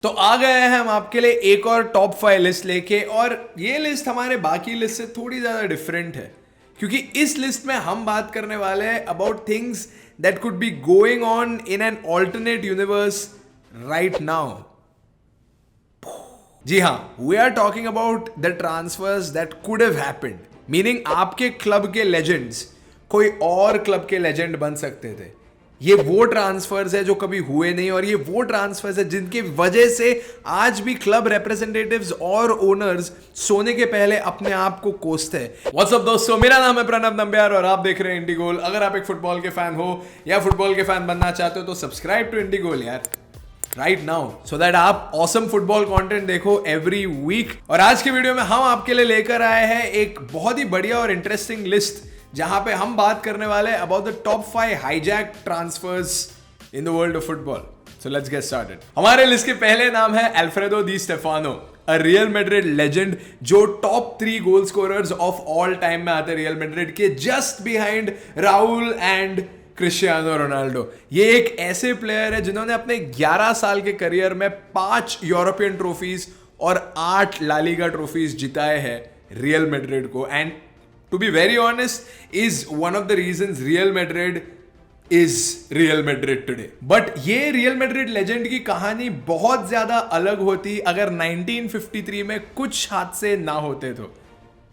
तो आ गए हैं हम आपके लिए एक और टॉप 5 लिस्ट लेके। और ये लिस्ट हमारे बाकी लिस्ट से थोड़ी ज़्यादा डिफरेंट है क्योंकि इस लिस्ट में हम बात करने वाले हैं about things that could be going on in an alternate universe right now. जी हाँ, we are talking about the transfers that could have happened, meaning आपके क्लब के लेजेंड्स कोई और क्लब के लेजेंड बन सकते थे। ये वो ट्रांसफर्स है जो कभी हुए नहीं और ये वो ट्रांसफर्स है जिनकी वजह से आज भी क्लब रिप्रेजेंटेटिव्स और ओनर्स सोने के पहले अपने आप को कोसते हैं। व्हाट्स अप दोस्तों, मेरा नाम है प्रणव नंबियार और आप देख रहे हैं इंडी गोल। अगर आप एक फुटबॉल के फैन हो या फुटबॉल के फैन बनना चाहते हो तो सब्सक्राइब टू इंडी गोल यार राइट नाउ, सो दैट आप ऑसम फुटबॉल कंटेंट देखो एवरी वीक। और आज की वीडियो में हम आपके लिए लेकर आए हैं एक बहुत ही बढ़िया और इंटरेस्टिंग लिस्ट जहां पे हम बात करने वाले हैं about the top 5 hijack transfers in the world of football. So let's get started. हमारे लिस्ट के पहले नाम है Alfredo Di Stefano, a Real Madrid legend जो top 3 goal scorers of all time में आते हैं रियल मैड्रिड के, just behind Raul and Cristiano Ronaldo. ये एक ऐसे प्लेयर है जिन्होंने अपने 11 साल के करियर में 5 यूरोपियन ट्रॉफीज और 8 ला लीगा ट्रॉफीज जिताए हैं रियल मैड्रिड को, and to be very honest is one of the reasons Real Madrid is Real Madrid today. But ये रियल मैड्रिड लेजेंड की कहानी बहुत ज्यादा अलग होती अगर 1953 में कुछ हादसे ना होते तो।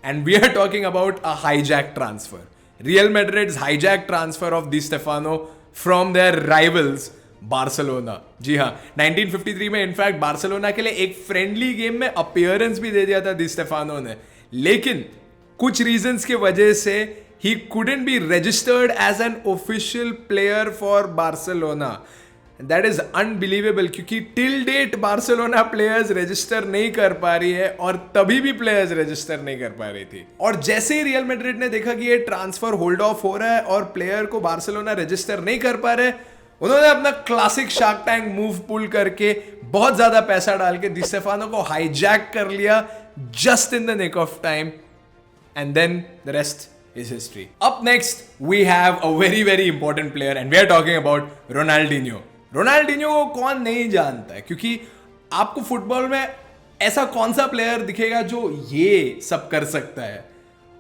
And we are talking about a hijack transfer, Real Madrid's hijack transfer of Di Stefano from their rivals Barcelona. जी हाँ, 1953 में इनफैक्ट बार्सिलोना के लिए एक फ्रेंडली गेम में अपीयरेंस भी दे दिया था डी स्टेफानो ने, लेकिन कुछ रीजंस की वजह से he couldn't be registered as an official player for Barcelona. That is unbelievable क्योंकि till date Barcelona players register नहीं कर पा रही है और तभी भी प्लेयर्स रजिस्टर नहीं कर पा रही थी। और जैसे ही रियल मैड्रिड ने देखा कि ये ट्रांसफर होल्ड ऑफ हो रहा है और प्लेयर को बार्सिलोना रजिस्टर नहीं कर पा रहे, उन्होंने अपना क्लासिक शार्क टैंक मूव पुल करके बहुत ज्यादा पैसा डाल के डी स्टेफानो को हाईजैक कर लिया just in the nick of time, and then the rest is history. Up next, we have a very very important player and we are talking about Ronaldinho. Ronaldinho को कौन नहीं जानता है, क्योंकि आपको फुटबॉल में ऐसा कौन सा प्लेयर दिखेगा जो ये सब कर सकता है।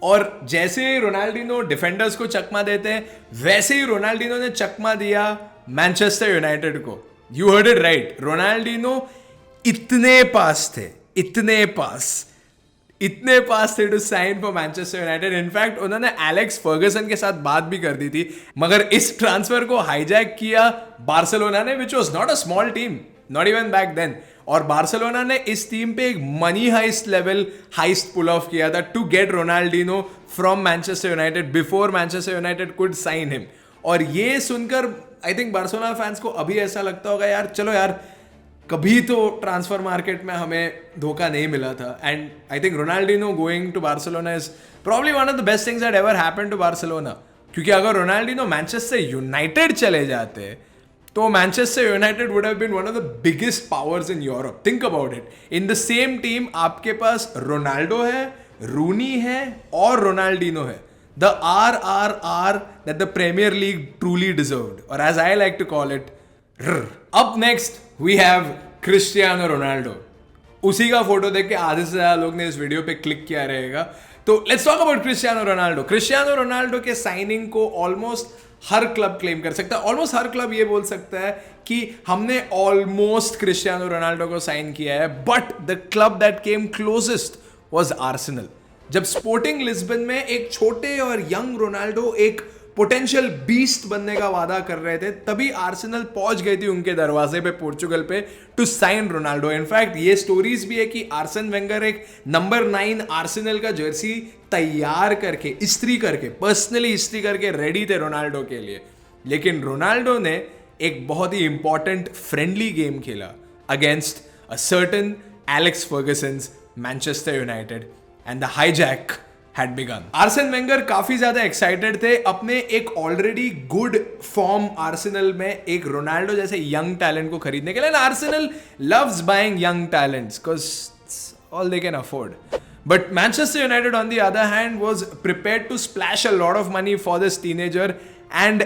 और जैसे रोनाल्डिन्हो डिफेंडर्स को चकमा देते हैं वैसे ही रोनाल्डिन्हो ने चकमा दिया मैनचेस्टर यूनाइटेड को। You heard it right, Ronaldinho इतने पास थे, इतने पास थे to sign for Manchester United. In fact उन्होंने एलेक्स फर्गसन के साथ बात भी कर दी थी, मगर इस ट्रांसफर को हाईजैक किया बार्सिलोना ने, which was not a small team, not even back then. और बार्सिलोना ने इस टीम पे एक money heist level heist pull off किया था to get Ronaldinho from Manchester United before Manchester United could sign him. और ये सुनकर आई थिंक बार्सिलोना फैंस को अभी ऐसा लगता होगा यार चलो यार कभी तो ट्रांसफर मार्केट में हमें धोखा नहीं मिला था। And I think Ronaldinho going to Barcelona is probably one of the best things that ever happened to Barcelona, क्योंकि अगर रोनाल्डिनो मैनचेस्टर यूनाइटेड चले जाते तो Manchester United would have been one of the biggest powers in Europe. Think about it, in the same team आपके पास Ronaldo है, Rooney है और रोनाल्डिनो है, the RRR that the Premier League truly deserved, और as I like to call it up next we have Cristiano Ronaldo. उसी का photo देख के आधे से ज्यादा लोग ने इस वीडियो पे क्लिक किया रहेगा। तो let's talk about Cristiano Ronaldo. Cristiano Ronaldo के साइनिंग को ऑलमोस्ट हर क्लब क्लेम कर सकता है, ऑलमोस्ट हर क्लब ये बोल सकता है कि हमने ऑलमोस्ट क्रिस्टियानो रोनाल्डो को साइन किया है, but the club that came closest was Arsenal. जब स्पोर्टिंग लिस्बन में एक छोटे और यंग रोनाल्डो एक पोटेंशियल बीस्ट बनने का वादा कर रहे थे, तभी आर्सेनल पहुंच गई थी उनके दरवाजे पे पोर्चुगल पे टू साइन रोनाल्डो। इनफैक्ट ये स्टोरीज भी है कि आर्सन वेंगर एक नंबर 9 आर्सेनल का जर्सी तैयार करके इस्त्री करके पर्सनली इस्त्री करके रेडी थे रोनाल्डो के लिए, लेकिन रोनाल्डो ने एक बहुत ही इंपॉर्टेंट फ्रेंडली गेम खेला against a certain Alex Ferguson's Manchester United and the hijack had begun. Arsene Wenger काफी ज्यादा एक्साइटेड थे अपने एक ऑलरेडी गुड फॉर्म आर्सेनल में एक रोनाल्डो जैसे यंग टैलेंट को खरीदने के लिए। Arsenal loves buying young talents because all they can afford. But Manchester United on the other hand was prepared to splash a lot of money for this teenager and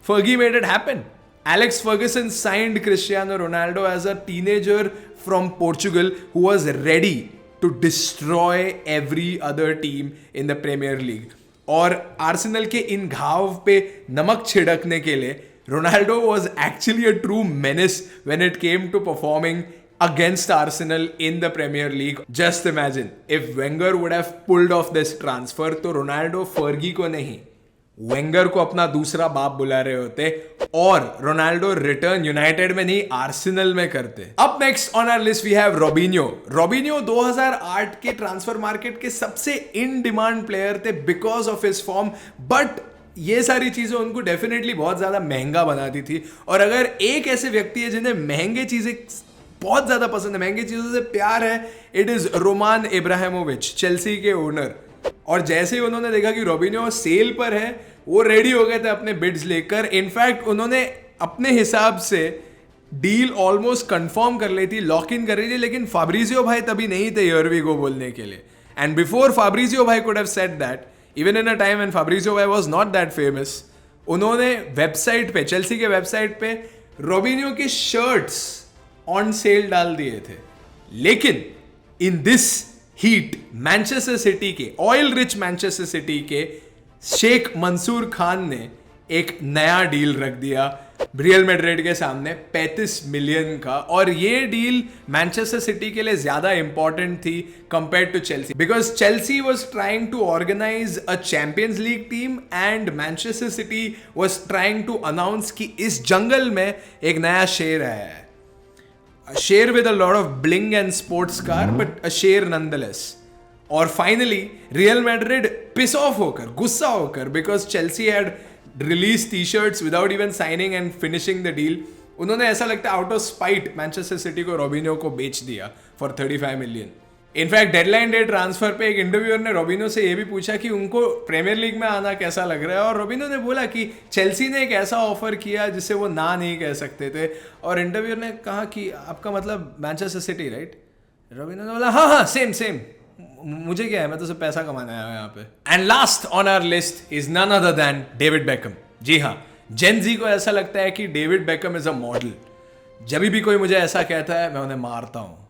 Fergie made it happen. Alex Ferguson signed Cristiano Ronaldo as a teenager from Portugal who was ready to destroy every other team in the Premier League. और Arsenal के इन घाव पे नमक छिड़कने के लिए Ronaldo was actually a true menace when it came to performing against Arsenal in the Premier League. Just imagine if Wenger would have pulled off this transfer, तो Ronaldo फर्गी को नहीं वेंगर को अपना दूसरा बाप बुला रहे होते और रोनाल्डो रिटर्न यूनाइटेड में नहीं आर्सेनल में करते. अब next on our list we have Robinho. Robinho 2008 के ट्रांसफर मार्केट के सबसे इन डिमांड प्लेयर थे because of his form, but ये सारी चीजें उनको डेफिनेटली बहुत ज्यादा महंगा बनाती थी. और अगर एक ऐसे व्यक्ति है जिन्हें महंगे चीजें बहुत ज्यादा पसंद है, महंगी चीजों से प्यार है, it is Roman Ibrahimovic, Chelsea के ओनर. और जैसे ही उन्होंने देखा कि रोबिन्यो सेल पर है, वो रेडी हो गए थे अपने बिड्स लेकर. इनफैक्ट उन्होंने अपने हिसाब से डील ऑलमोस्ट कंफर्म कर ली थी, लॉक इन कर रही थी, लेकिन फाब्रिजियो भाई तभी नहीं थे हियर वी गो बोलने के लिए. एंड बिफोर फाब्रिजियो भाई could have said that, even in a time when Fabrizio भाई वाज नॉट दैट फेमस, उन्होंने वेबसाइट पे, चेल्सी के वेबसाइट पे रोबिन्यो के शर्ट्स ऑन सेल डाल दिए थे. लेकिन in this heat Manchester city के, ऑयल रिच मैनचेस्टर सिटी के शेख मंसूर खान ने एक नया डील रख दिया रियल मैड्रिड के सामने 35 मिलियन का. और ये डील मैनचेस्टर सिटी के लिए ज्यादा इंपॉर्टेंट थी compare to Chelsea, because Chelsea was trying to organize a Champions League team and Manchester City was trying to announce कि इस जंगल में एक नया शेर आया है. A share with a lot of bling and sports car, but a share nonetheless. और finally real Madrid piss off होकर, गुस्सा होकर, because Chelsea had release T shirts without even signing and finishing the deal, उन्होंने ऐसा लगता है out of spite Manchester city को रोबिन्यो को बेच दिया for 35 million. In fact deadline day transfer पे एक इंटरव्यूअर ने रोबिन्यो से ये भी पूछा कि उनको प्रीमियर लीग में आना कैसा लग रहा है, और रोबिन्यो ने बोला कि चेल्सी ने एक ऐसा ऑफर किया जिससे वो ना नहीं कह सकते थे. और इंटरव्यूअर ने कहा कि आपका मतलब मैनचेस्टर सिटी, राइट? रोबिन्यो ने बोला हाँ सेम सेम, मुझे क्या है, मैं तो सिर्फ पैसा कमाने आया हूँ यहाँ पे. And last on our list is none other than David Beckham. जी हाँ, जेन जी को ऐसा लगता है कि David Beckham is a model. जब भी कोई मुझे ऐसा कहता है मैं उन्हें मारता हूँ.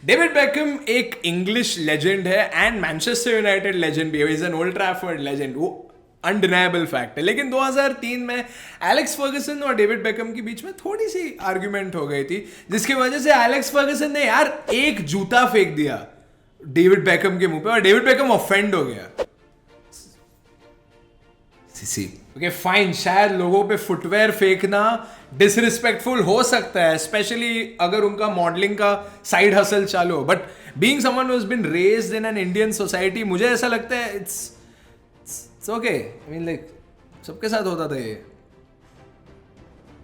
डेविड बेकम एक इंग्लिश लेजेंड है एंड मैनचेस्टर यूनाइटेड लेजेंड भी है. Is an old Trafford legend, वो अनडिनाइबल फैक्ट है. लेकिन 2003 में एलेक्स फर्गसन और डेविड बेकम के बीच में थोड़ी सी आर्ग्यूमेंट हो गई थी, जिसकी वजह से एलेक्स फर्गसन ने यार एक जूता फेंक दिया डेविड बेकम के मुंह पे और डेविड बेकम ऑफेंड हो गया. ओके फाइन, शायद लोगों पे फुटवेयर फेंकना डिसरिस्पेक्टफुल हो सकता है, स्पेशली अगर उनका मॉडलिंग का साइड हसल चालू हो, but being someone who has been raised in an Indian society, मुझे ऐसा लगता है it's okay. I mean like सबके साथ होता था ये.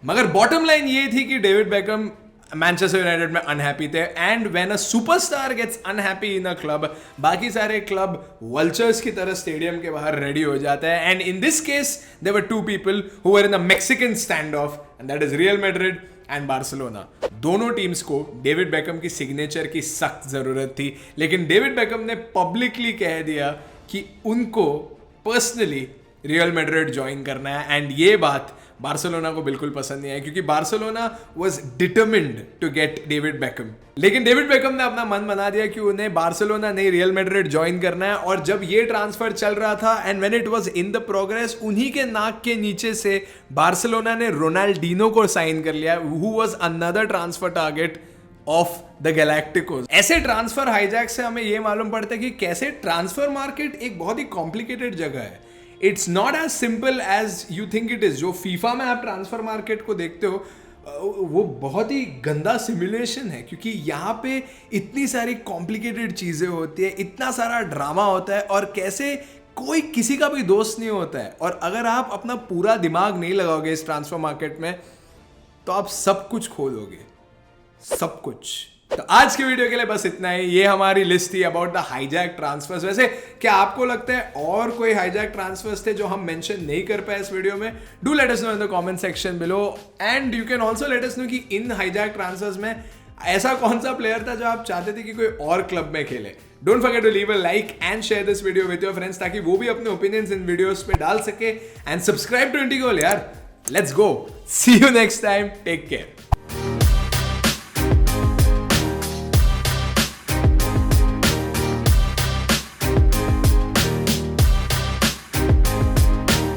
मगर बॉटम लाइन ये थी कि डेविड बेकम मैनचेस्टर यूनाइटेड में अनहैप्पी थे, and when a superstar gets unhappy in a club, बाकी सारे क्लब वल्चर्स की तरह स्टेडियम के बाहर रेडी हो जाते हैं. And in this case there were two people who were in a Mexican standoff, and that is Real Madrid and Barcelona. दोनों टीम्स को डेविड बेकम की सिग्नेचर की सख्त जरूरत थी, लेकिन डेविड बेकम ने पब्लिकली कह दिया कि उनको पर्सनली रियल मैड्रिड ज्वाइन करना है. एंड ये बात बार्सिलोना को बिल्कुल पसंद नहीं आई, क्योंकि Barcelona was determined to get David Beckham. लेकिन डेविड बेकम ने अपना मन बना दिया कि उन्हें बार्सिलोना नहीं रियल मैड्रिड ज्वाइन करना है. और जब ये ट्रांसफर चल रहा था and when it was in the progress, उन्हीं के नाक के नीचे से बार्सिलोना ने रोनाल्डिनो को साइन कर लिया, who was another transfer target of the galacticos. ऐसे ट्रांसफर हाईजैक से हमें यह मालूम पड़ता है कि कैसे ट्रांसफर मार्केट एक बहुत ही कॉम्प्लिकेटेड जगह है. It's not as simple as you think it is. जो फीफा में आप ट्रांसफर मार्केट को देखते हो, वो बहुत ही गंदा सिमुलेशन है, क्योंकि यहाँ पे इतनी सारी कॉम्प्लिकेटेड चीजें होती है, इतना सारा ड्रामा होता है, और कैसे कोई किसी का भी दोस्त नहीं होता है. और अगर आप अपना पूरा दिमाग नहीं लगाओगे इस ट्रांसफर मार्केट में, तो आप सब कुछ खो दोगे, सब कुछ. तो आज के वीडियो के लिए बस इतना ही. ये हमारी लिस्ट थी अबाउट द हाईजैक ट्रांसफर्स. वैसे क्या आपको लगता है और कोई हाईजैक ट्रांसफर्स थे जो हम मेंशन नहीं कर पाए इस वीडियो में? Do let us know in the comment section below, and you can also let us know कि इन हाईजैक ट्रांसफर्स में ऐसा कौन सा प्लेयर था जो आप चाहते थे कि कोई और क्लब में खेले. Don't forget to leave a like and share this video with your friends, ताकि वो भी अपने ओपिनियंस इन वीडियोस पे डाल सके. एंड सब्सक्राइब टू इंडिगोल यार, let's go, see you next time, take care.